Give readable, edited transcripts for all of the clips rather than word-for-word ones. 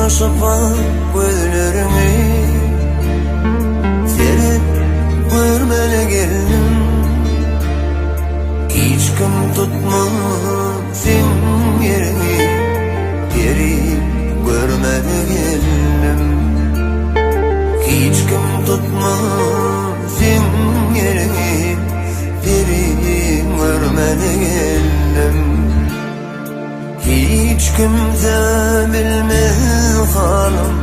şafak gözlerimi serip görmeli geldim. Hiç kim tutmasın yerini, geri görmeli geldim. Hiç kim tutmasın yerini, geri görmeli geldim. Hiç kimse bilmez halim,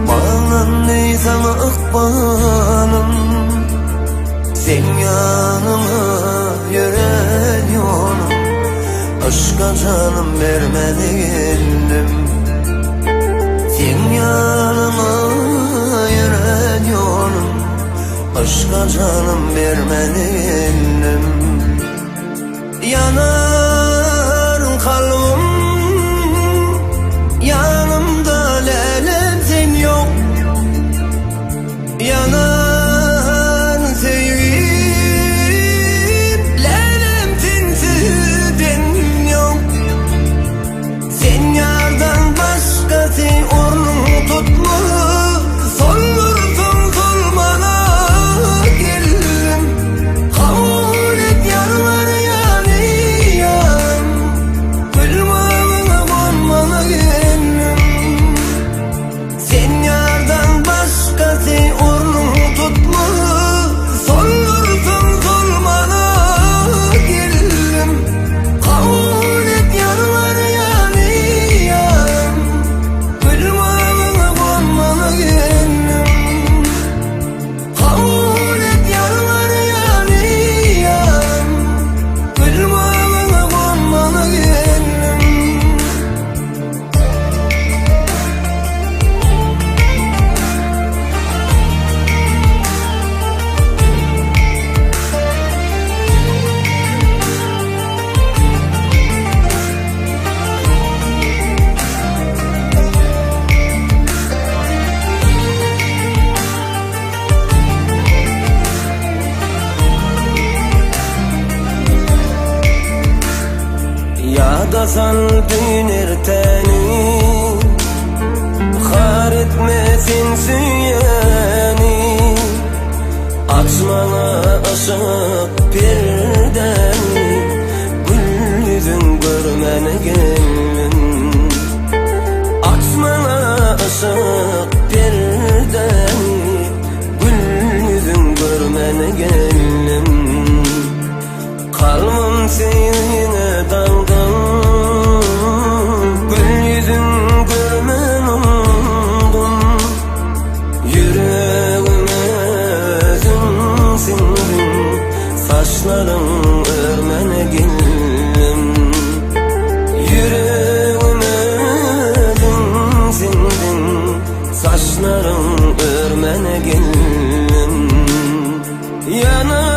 bağlandıysan ıkbalım. Sen yanıma yürek yolum, aşka canım vermeli geldim. Sen yanıma yürek yolum, aşka canım vermeli geldim. Yanar kalbim, yanımda lelem sen yok. Yanar sevgim, lelem sensiz ben yok. Sen yardan başkası ornunu tutmaz, solursun solmana geldim. Kabul et yarlar yanıyam, gülmağına konmana geldim. Sen yardan başkası ornunu tutmaz, solursun solmana geldim. Kabul et yarlar yanıyam, gülmağına konmana geldim. Kabul et yarlar yanıyam, gülmağına konmana geldim. Ya da sal döner teni, har etmesin süyeni. Açmana aşık perdeni, gül yüzün görmene geldim. Açmana aşık perdeni, gül yüzün görmene geldim. Kalbim seninle dalgan, gül yüzün görmen umdum. Yüreğime özün sindin, saçların örmene geldim. Yüreğime özün sindin, saçların örmene geldim. Yana